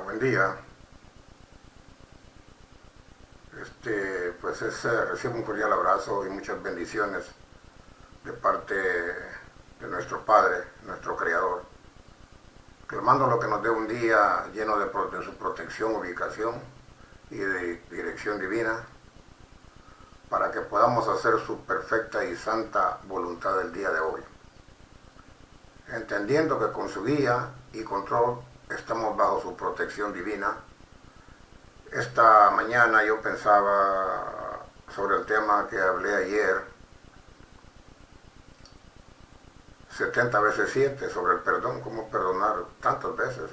Buen día. Recibo un cordial abrazo y muchas bendiciones de parte de nuestro Padre, nuestro Creador, clamando lo que nos dé un día lleno de su protección, ubicación y de dirección divina, para que podamos hacer su perfecta y santa voluntad del día de hoy, entendiendo que con su guía y control estamos bajo su protección divina. Esta mañana yo pensaba sobre el tema que hablé ayer, 70 veces 7, sobre el perdón, cómo perdonar tantas veces.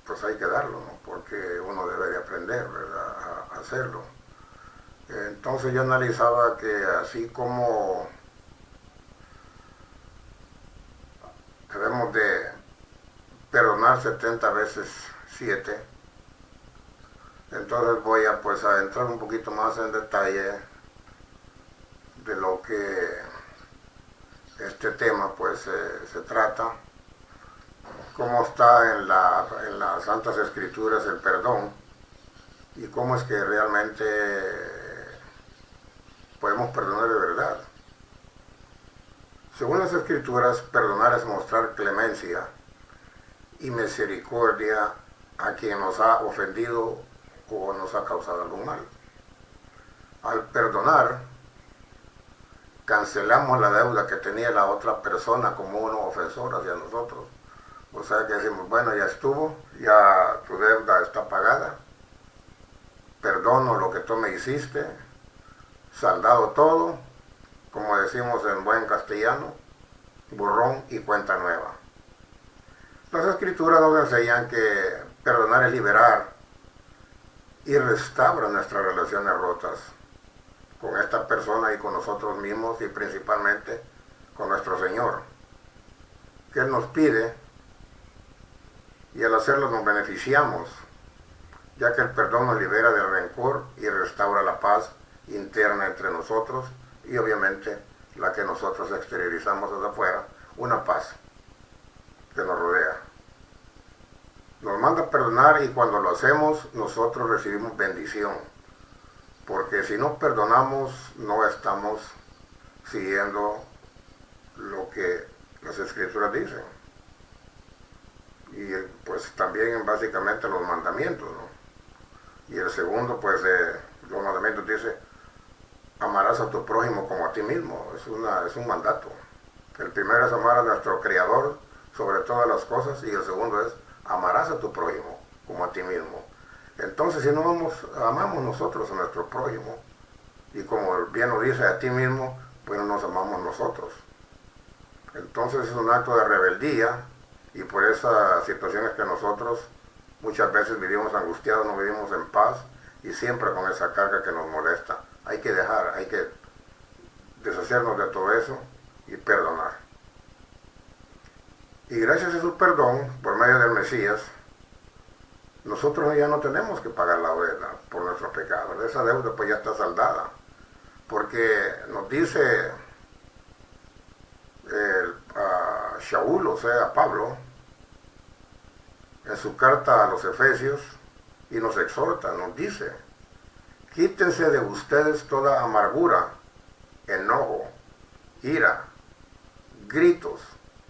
Pues hay que darlo, ¿no? Porque uno debe de aprender, ¿verdad?, a hacerlo. Entonces yo analizaba que así como debemos de perdonar 70 veces 7, entonces voy a entrar un poquito más en detalle de lo que este tema se trata, cómo está en las Santas Escrituras el perdón y cómo es que realmente podemos perdonar de verdad. Según las Escrituras, perdonar es mostrar clemencia y misericordia a quien nos ha ofendido o nos ha causado algún mal. Al perdonar, cancelamos la deuda que tenía la otra persona como un ofensor hacia nosotros. O sea que decimos, bueno, ya estuvo, ya tu deuda está pagada, perdono lo que tú me hiciste, saldado todo, como decimos en buen castellano, borrón y cuenta nueva. Las Escrituras nos enseñan que perdonar es liberar y restaura nuestras relaciones rotas con esta persona y con nosotros mismos y principalmente con nuestro Señor, que Él nos pide, y al hacerlo nos beneficiamos, ya que el perdón nos libera del rencor y restaura la paz interna entre nosotros y obviamente la que nosotros exteriorizamos hacia afuera, una paz que nos rodea. Nos manda a perdonar y cuando lo hacemos nosotros recibimos bendición, porque si no perdonamos no estamos siguiendo lo que las Escrituras dicen y pues también básicamente los mandamientos, ¿no? Y el segundo, los mandamientos dice, amarás a tu prójimo como a ti mismo. Es un mandato. El primero es amar a nuestro Creador sobre todas las cosas y el segundo es amarás a tu prójimo como a ti mismo. Entonces, si no amamos nosotros a nuestro prójimo, y como bien lo dice, a ti mismo, pues no nos amamos nosotros. Entonces es un acto de rebeldía, y por esas situaciones que nosotros muchas veces vivimos angustiados, no vivimos en paz, y siempre con esa carga que nos molesta. Hay que deshacernos de todo eso y perdonar. Y gracias a su perdón, por medio del Mesías, nosotros ya no tenemos que pagar la deuda por nuestros pecados. Esa deuda pues ya está saldada. Porque nos dice a Shaul, o sea, a Pablo, en su carta a los Efesios, y nos exhorta, nos dice, quítense de ustedes toda amargura, enojo, ira, gritos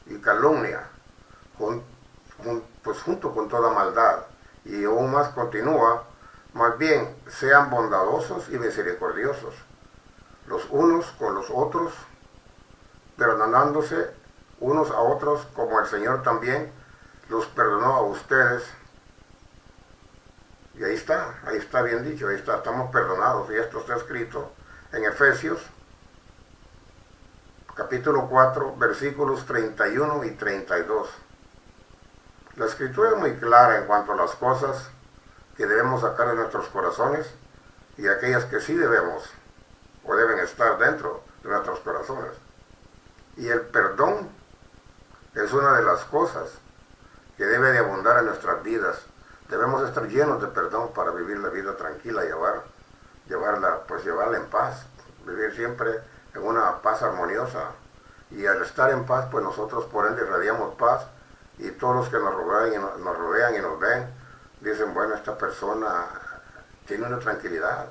y calumnia, junto con toda maldad. Y aún más continúa, más bien sean bondadosos y misericordiosos, los unos con los otros, perdonándose unos a otros como el Señor también los perdonó a ustedes. Y ahí está bien dicho, estamos perdonados, y esto está escrito en Efesios capítulo 4, versículos 31 y 32. La Escritura es muy clara en cuanto a las cosas que debemos sacar de nuestros corazones y aquellas que sí debemos o deben estar dentro de nuestros corazones. Y el perdón es una de las cosas que debe de abundar en nuestras vidas. Debemos estar llenos de perdón para vivir la vida tranquila, llevarla en paz, vivir siempre en una paz armoniosa. Y al estar en paz, pues nosotros por ende irradiamos paz y todos los que nos rodean y nos ven, dicen, bueno, esta persona tiene una tranquilidad,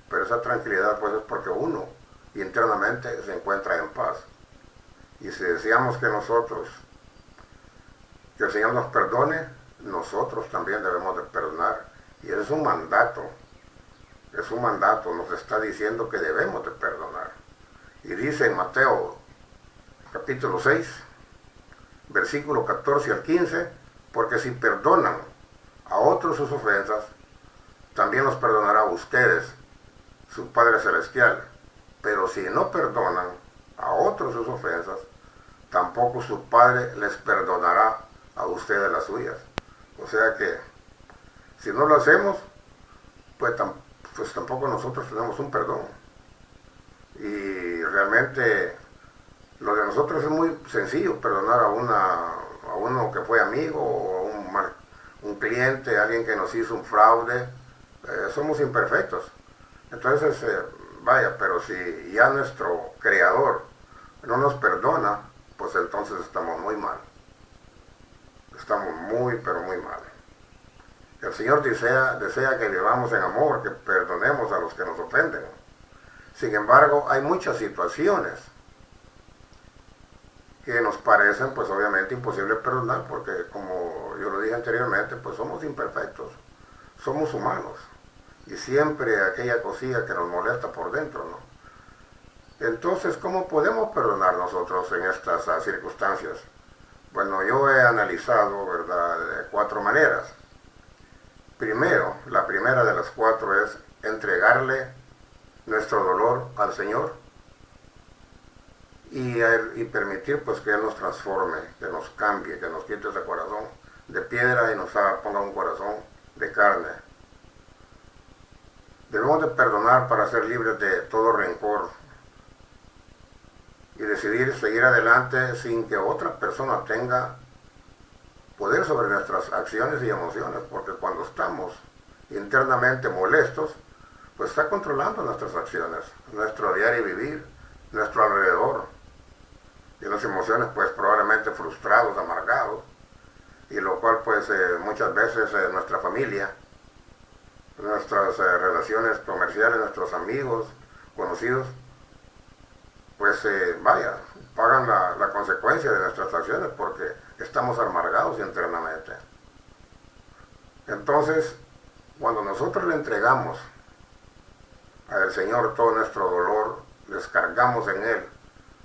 pero esa tranquilidad pues es porque uno internamente se encuentra en paz. Y si decíamos que el Señor nos perdone, nosotros también debemos de perdonar. Y es un mandato, nos está diciendo que debemos de perdonar. Y dice en Mateo capítulo 6, versículo 14 al 15, porque si perdonan a otros sus ofensas, también los perdonará a ustedes, su Padre Celestial. Pero si no perdonan a otros sus ofensas, tampoco su Padre les perdonará a ustedes las suyas. O sea que, si no lo hacemos, pues tampoco nosotros tenemos un perdón. Y realmente, lo de nosotros es muy sencillo, perdonar a uno que fue amigo, o un cliente, alguien que nos hizo un fraude. Somos imperfectos. Entonces, pero si ya nuestro Creador no nos perdona, pues entonces estamos muy mal. Estamos pero muy mal. El Señor desea que vivamos en amor, que perdonemos a los que nos ofenden. Sin embargo, hay muchas situaciones que nos parecen, pues obviamente, imposibles perdonar, porque como yo lo dije anteriormente, pues somos imperfectos, somos humanos, y siempre aquella cosilla que nos molesta por dentro, ¿no? Entonces, ¿cómo podemos perdonar nosotros en estas circunstancias? Bueno, yo he analizado, ¿verdad?, de 4 maneras. Primero, la primera de las 4 es entregarle nuestro dolor al Señor y permitir pues que Él nos transforme, que nos cambie, que nos quite ese corazón de piedra y nos ponga un corazón de carne. Debemos de perdonar para ser libres de todo rencor y decidir seguir adelante sin que otra persona tenga poder sobre nuestras acciones y emociones, porque cuando estamos internamente molestos, pues está controlando nuestras acciones, nuestro diario vivir, nuestro alrededor, y las emociones pues probablemente frustrados, amargados, y lo cual pues muchas veces nuestra familia, nuestras relaciones comerciales, nuestros amigos, conocidos, pues pagan la consecuencia de nuestras acciones porque estamos amargados internamente. Entonces, cuando nosotros le entregamos al Señor todo nuestro dolor, descargamos en Él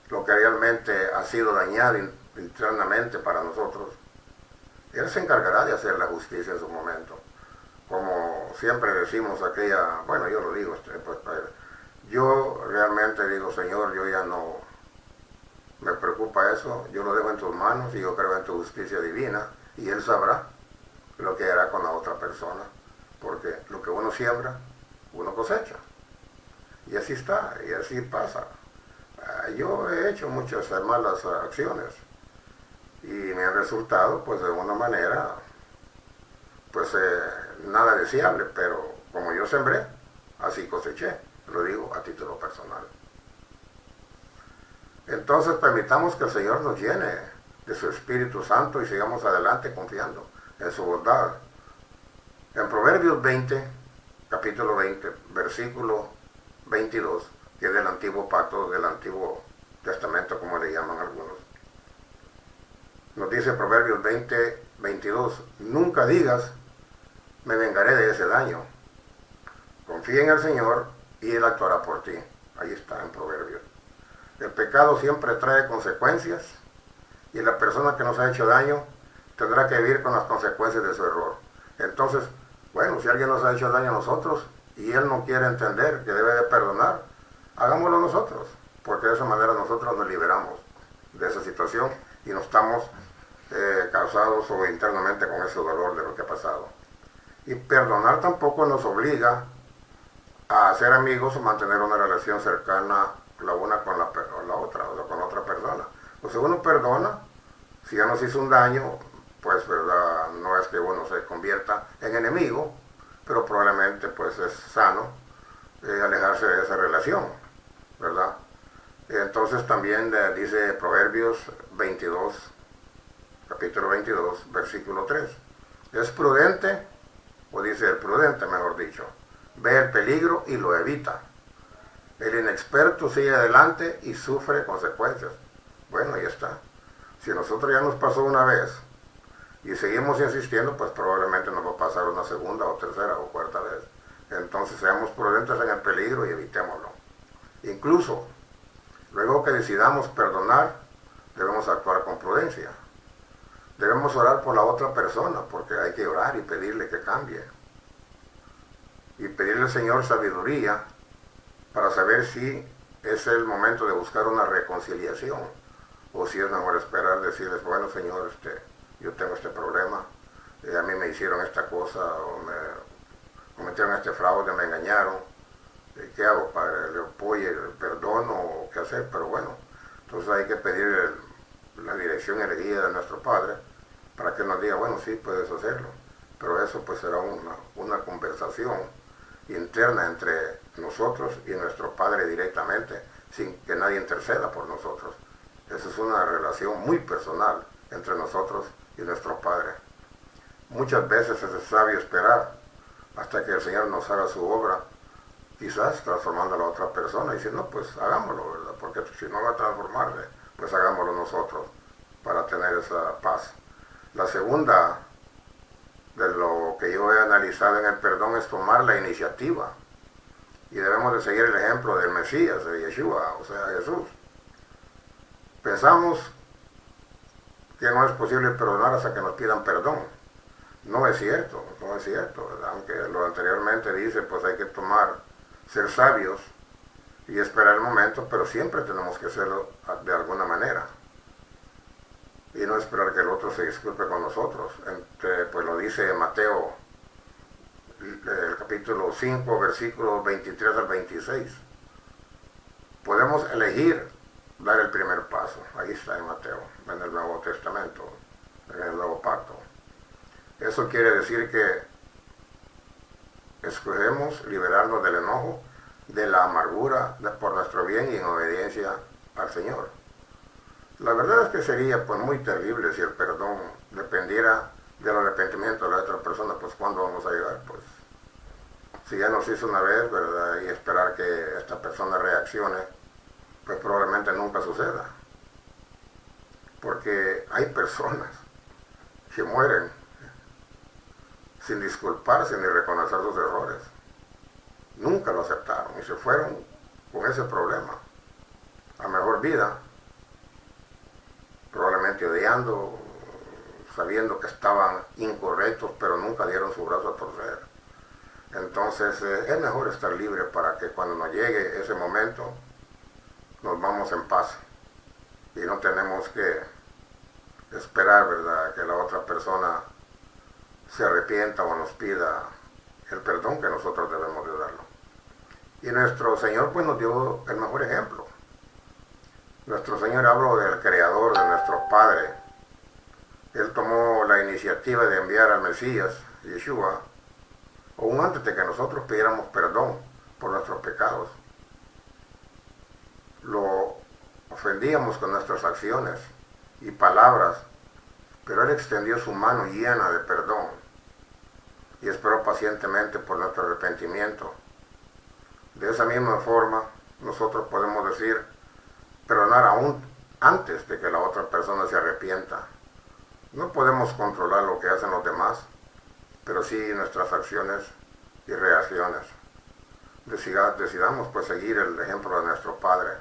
lo que realmente ha sido dañado internamente para nosotros, Él se encargará de hacer la justicia en su momento. Como siempre decimos bueno, yo lo digo, yo realmente digo, Señor, yo ya no me preocupa eso, yo lo dejo en tus manos y yo creo en tu justicia divina, y Él sabrá lo que hará con la otra persona, porque lo que uno siembra, uno cosecha. Y así está, y así pasa. Yo he hecho muchas malas acciones y me han resultado pues de una manera pues nada deseable, pero como yo sembré, así coseché, lo digo a título personal. Entonces permitamos que el Señor nos llene de su Espíritu Santo y sigamos adelante confiando en su bondad. En Proverbios 20, capítulo 20, versículo 22, que es del antiguo pacto, del antiguo testamento, como le llaman algunos. Nos dice Proverbios 20, 22, nunca digas, me vengaré de ese daño. Confía en el Señor y Él actuará por ti. Ahí está en Proverbios. El pecado siempre trae consecuencias y la persona que nos ha hecho daño tendrá que vivir con las consecuencias de su error. Entonces, bueno, si alguien nos ha hecho daño a nosotros y él no quiere entender que debe de perdonar, hagámoslo nosotros, porque de esa manera nosotros nos liberamos de esa situación y no estamos causados o internamente con ese dolor de lo que ha pasado. Y perdonar tampoco nos obliga a ser amigos o mantener una relación cercana la una con la otra, o con otra persona. Pues si uno perdona, si ya nos hizo un daño, pues verdad, no es que uno se convierta en enemigo, pero probablemente pues es sano alejarse de esa relación, ¿verdad? Entonces también dice Proverbios 22, capítulo 22, versículo 3. Es prudente, o dice el prudente, mejor dicho, ve el peligro y lo evita. El inexperto sigue adelante y sufre consecuencias. Bueno, ahí está. Si a nosotros ya nos pasó una vez y seguimos insistiendo, pues probablemente nos va a pasar una segunda o tercera o cuarta vez. Entonces seamos prudentes en el peligro y evitémoslo. Incluso, luego que decidamos perdonar, debemos actuar con prudencia. Debemos orar por la otra persona, porque hay que orar y pedirle que cambie. Y pedirle al Señor sabiduría para saber si es el momento de buscar una reconciliación o si es mejor esperar, decirles, bueno Señor, yo tengo este problema, a mí me hicieron esta cosa o me cometieron este fraude, me engañaron, ¿qué hago, Padre? ¿Le apoyo, perdono o qué hacer? Pero bueno, entonces hay que pedir la dirección y la guía de nuestro Padre para que nos diga, bueno, sí, puedes hacerlo, pero eso pues será una conversación interna entre nosotros y nuestro Padre directamente, sin que nadie interceda por nosotros. Esa es una relación muy personal entre nosotros y nuestro Padre. Muchas veces es necesario esperar hasta que el Señor nos haga su obra, quizás transformando a la otra persona, y si no, pues hagámoslo, ¿verdad? Porque si no va a transformarle, pues hagámoslo nosotros para tener esa paz. La segunda de lo que yo he analizado en el perdón es tomar la iniciativa. Y debemos de seguir el ejemplo del Mesías, de Yeshua, o sea, Jesús. Pensamos que no es posible perdonar hasta que nos pidan perdón. No es cierto, no es cierto, ¿verdad? Aunque lo anteriormente dice, pues hay que ser sabios y esperar el momento, pero siempre tenemos que hacerlo de alguna manera. Y no esperar que el otro se disculpe con nosotros. Pues lo dice Mateo, el capítulo 5, versículos 23 al 26. Podemos elegir dar el primer paso. Ahí está en Mateo, en el Nuevo Testamento, en el Nuevo Pacto. Eso quiere decir que escogemos liberarnos del enojo, de la amargura, por nuestro bien y en obediencia al Señor. La verdad es que sería pues muy terrible si el perdón dependiera del arrepentimiento de la otra persona, pues ¿cuándo vamos a llegar? Pues si ya nos hizo una vez, ¿verdad? Y esperar que esta persona reaccione, pues probablemente nunca suceda. Porque hay personas que mueren sin disculparse ni reconocer sus errores. Nunca lo aceptaron y se fueron con ese problema a mejor vida, probablemente odiando, sabiendo que estaban incorrectos, pero nunca dieron su brazo a torcer. Entonces es mejor estar libre para que cuando nos llegue ese momento nos vamos en paz y no tenemos que esperar, ¿verdad?, que la otra persona se arrepienta o nos pida el perdón que nosotros debemos de darlo. Y nuestro Señor pues nos dio el mejor ejemplo. Nuestro Señor, hablo del Creador, de nuestro Padre. Él tomó la iniciativa de enviar al Mesías, Yeshua, aún antes de que nosotros pidiéramos perdón por nuestros pecados. Lo ofendíamos con nuestras acciones y palabras, pero Él extendió su mano llena de perdón y esperó pacientemente por nuestro arrepentimiento. De esa misma forma, nosotros podemos decir, perdonar aún antes de que la otra persona se arrepienta. No podemos controlar lo que hacen los demás, pero sí nuestras acciones y reacciones. Decidamos pues seguir el ejemplo de nuestro Padre.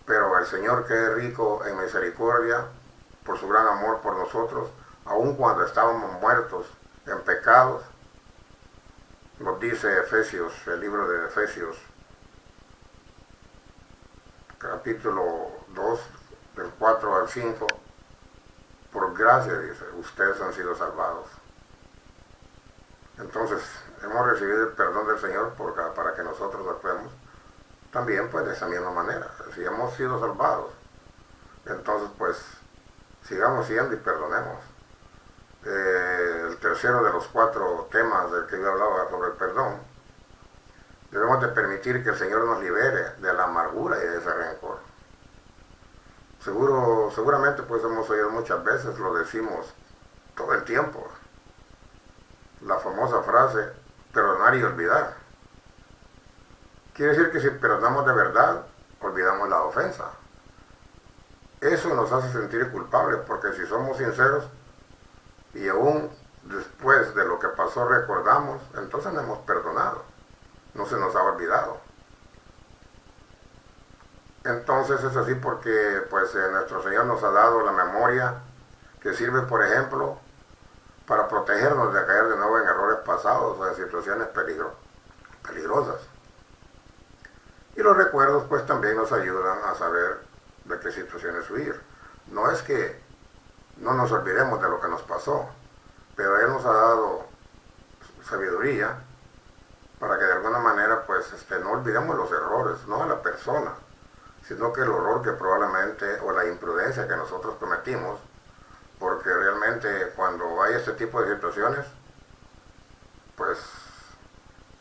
Pero el Señor, que es rico en misericordia, por su gran amor por nosotros, aun cuando estábamos muertos en pecados, nos dice Efesios, el libro de Efesios, capítulo 2, del 4 al 5, por gracia, dice, ustedes han sido salvados. Entonces, hemos recibido el perdón del Señor para que nosotros actuemos también pues de esa misma manera. Si hemos sido salvados, entonces pues sigamos siendo y perdonemos. El tercero de los 4 temas del que yo hablaba sobre el perdón, debemos de permitir que el Señor nos libere de la amargura y de ese rencor. Seguramente pues hemos oído muchas veces, lo decimos todo el tiempo, la famosa frase, perdonar y olvidar. Quiere decir que si perdonamos de verdad, olvidamos la ofensa. Eso nos hace sentir culpables, porque si somos sinceros y aún después de lo que pasó recordamos, entonces no hemos perdonado, no se nos ha olvidado. Entonces es así porque pues nuestro Señor nos ha dado la memoria que sirve, por ejemplo, para protegernos de caer de nuevo en errores pasados o en situaciones peligrosas. Y los recuerdos pues también nos ayudan a saber de qué situaciones huir. No es que no nos olvidemos de lo que nos pasó, pero Él nos ha dado sabiduría para que de alguna manera pues no olvidemos los errores, no a la persona, sino que el horror que probablemente o la imprudencia que nosotros cometimos, porque realmente cuando hay este tipo de situaciones, pues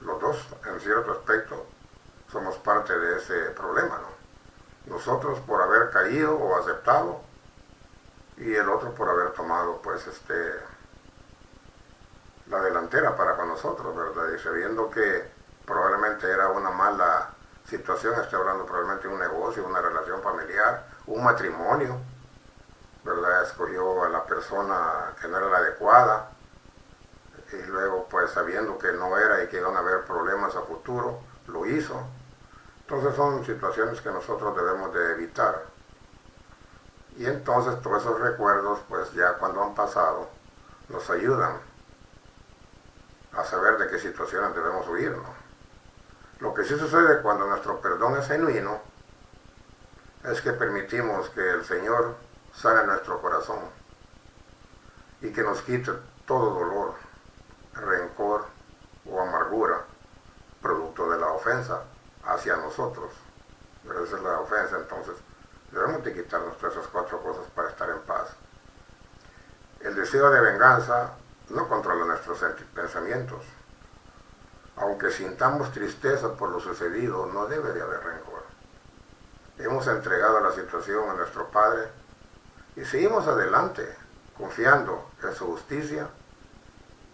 los dos en cierto aspecto somos parte de ese problema, ¿no? Nosotros por haber caído o aceptado y el otro por haber tomado pues la delantera para con nosotros, ¿verdad? Y sabiendo que probablemente era una mala situación, estoy hablando probablemente de un negocio, una relación familiar, un matrimonio, ¿verdad? Escogió a la persona que no era la adecuada y luego pues sabiendo que no era y que iban a haber problemas a futuro, lo hizo. Entonces son situaciones que nosotros debemos de evitar. Y entonces todos esos recuerdos pues ya cuando han pasado nos ayudan a saber de qué situaciones debemos huir, ¿no? Lo que sí sucede cuando nuestro perdón es genuino es que permitimos que el Señor sane nuestro corazón y que nos quite todo dolor, rencor o amargura producto de la ofensa hacia nosotros. Pero esa es la ofensa, entonces debemos de quitarnos todas esas cuatro cosas para estar en paz. El deseo de venganza no controla nuestros pensamientos. Aunque sintamos tristeza por lo sucedido, no debe de haber rencor. Hemos entregado la situación a nuestro Padre y seguimos adelante, confiando en su justicia,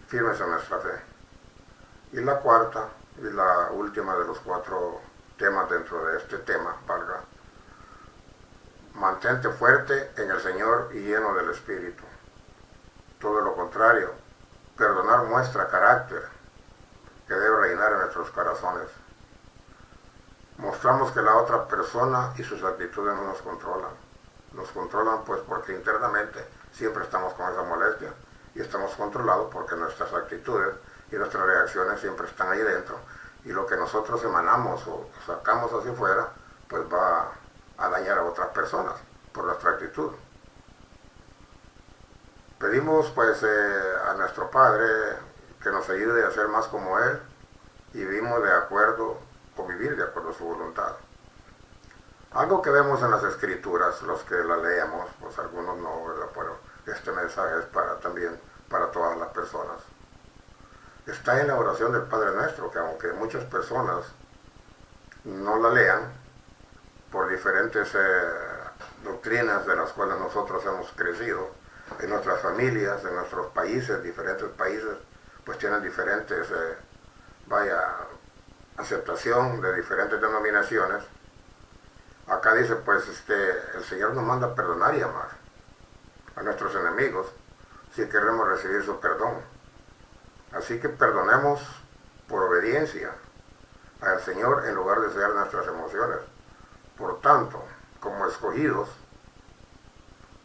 firmes en nuestra fe. Y la cuarta y la última de los cuatro temas dentro de este tema, valga, mantente fuerte en el Señor y lleno del Espíritu. Todo lo contrario, perdonar muestra carácter que debe reinar en nuestros corazones. Mostramos que la otra persona y sus actitudes no nos controlan. Nos controlan pues porque internamente siempre estamos con esa molestia y estamos controlados porque nuestras actitudes y nuestras reacciones siempre están ahí dentro y lo que nosotros emanamos o sacamos hacia afuera pues va a dañar a otras personas por nuestra actitud. Pedimos pues a nuestro Padre que nos ayude a ser más como Él y vivimos de acuerdo o vivir de acuerdo a su voluntad. Algo que vemos en las Escrituras, los que las leemos, pues algunos no, ¿verdad? Pero este mensaje es también para todas las personas. Está en la oración del Padre Nuestro, que aunque muchas personas no la lean, por diferentes doctrinas de las cuales nosotros hemos crecido, en nuestras familias, en nuestros países, diferentes países, pues tienen diferentes, aceptación de diferentes denominaciones. Acá dice, pues, el Señor nos manda a perdonar y amar a nuestros enemigos si queremos recibir su perdón. Así que perdonemos por obediencia al Señor en lugar de ceder nuestras emociones. Por tanto, como escogidos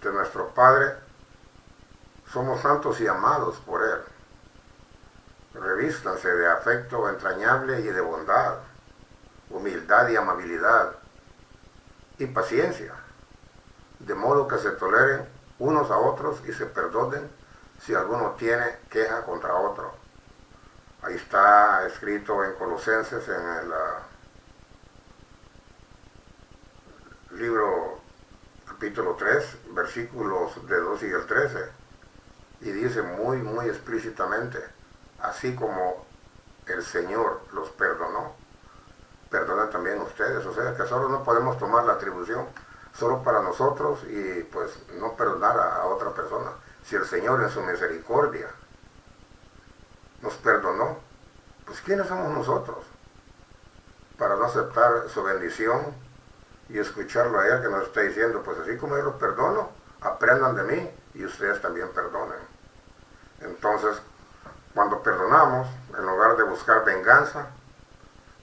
de nuestro Padre, somos santos y amados por Él. Revístanse de afecto entrañable y de bondad, humildad y amabilidad y paciencia, de modo que se toleren unos a otros y se perdonen si alguno tiene queja contra otro. Ahí está escrito en Colosenses, en el libro capítulo 3, versículos de 2 y el 13, y dice muy, muy explícitamente, así como el Señor los perdonó, perdonen también ustedes. O sea que solo no podemos tomar la atribución solo para nosotros y pues no perdonar a otra persona. Si el Señor en su misericordia nos perdonó, pues ¿quiénes somos nosotros para no aceptar su bendición y escucharlo a Él que nos está diciendo, pues así como yo los perdono, aprendan de mí y ustedes también perdonen? Entonces, cuando perdonamos, en lugar de buscar venganza,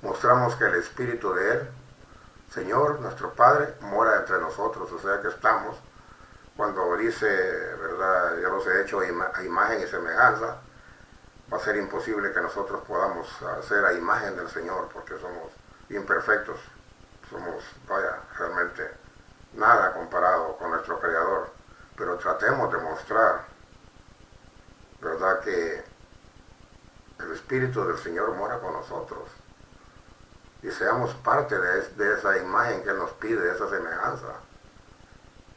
mostramos que el Espíritu de Él, Señor, nuestro Padre, mora entre nosotros, o sea que estamos, cuando dice, ¿verdad?, yo los he hecho a imagen y semejanza, va a ser imposible que nosotros podamos hacer a imagen del Señor, porque somos imperfectos, somos, vaya, realmente nada comparado con nuestro Creador, pero tratemos de mostrar, ¿verdad?, que el Espíritu del Señor mora con nosotros, y seamos parte de esa imagen que Él nos pide, de esa semejanza.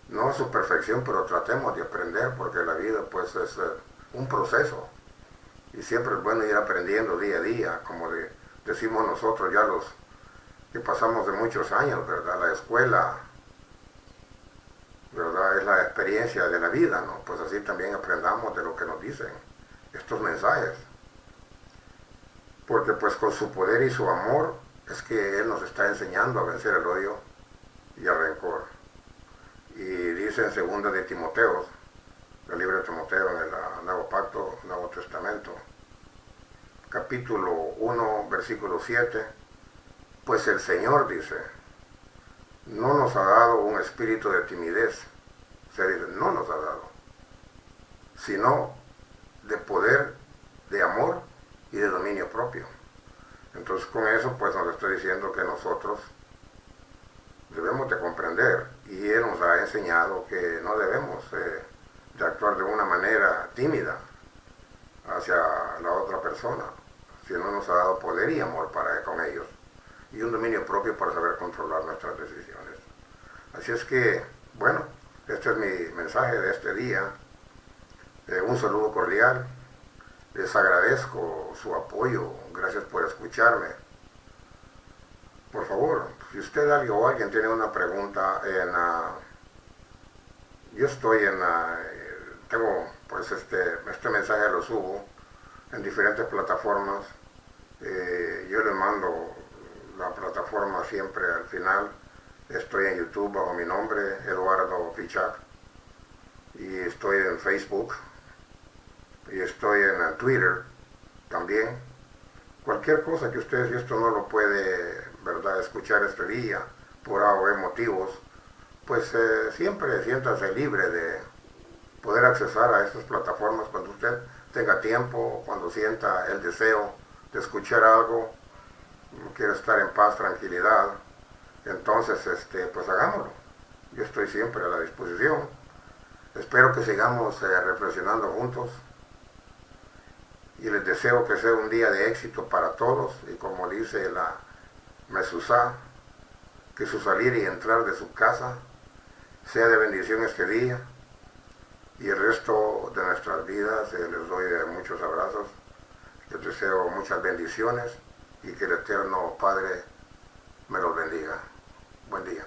No a su perfección, pero tratemos de aprender, porque la vida pues es un proceso, y siempre es bueno ir aprendiendo día a día, como decimos nosotros ya los que pasamos de muchos años, ¿verdad? La escuela, ¿verdad?, es la experiencia de la vida, ¿no? Pues así también aprendamos de lo que nos dicen estos mensajes, porque pues con su poder y su amor es que Él nos está enseñando a vencer el odio y el rencor. Y dice en 2 de Timoteo, el libro de Timoteo en el Nuevo Pacto, Nuevo Testamento, capítulo 1, versículo 7, pues el Señor dice, no nos ha dado un espíritu de timidez, se dice, no nos ha dado, sino de poder, de amor y de dominio propio. Entonces con eso pues nos está diciendo que nosotros debemos de comprender, y Él nos ha enseñado que no debemos de actuar de una manera tímida hacia la otra persona, sino nos ha dado poder y amor con ellos, y un dominio propio para saber controlar nuestras decisiones. Así es que, bueno, este es mi mensaje de este día. Un saludo cordial. Les agradezco su apoyo. Gracias por escucharme. Por favor, si usted o alguien tiene una pregunta, yo estoy tengo pues este mensaje lo subo en diferentes plataformas. Yo le mando la plataforma siempre al final. Estoy en YouTube bajo mi nombre, Eduardo Pichak, y estoy en Facebook, y estoy en Twitter también. Cualquier cosa que usted, si esto no lo puede, ¿verdad?, escuchar este día, por A o B motivos, pues siempre siéntase libre de poder accesar a estas plataformas cuando usted tenga tiempo, cuando sienta el deseo de escuchar algo, quiere estar en paz, tranquilidad. Entonces, pues hagámoslo. Yo estoy siempre a la disposición. Espero que sigamos reflexionando juntos, y les deseo que sea un día de éxito para todos, y como dice la Mesuzá, que su salir y entrar de su casa sea de bendición este día, y el resto de nuestras vidas. Les doy muchos abrazos, les deseo muchas bendiciones, y que el Eterno Padre me los bendiga. Buen día.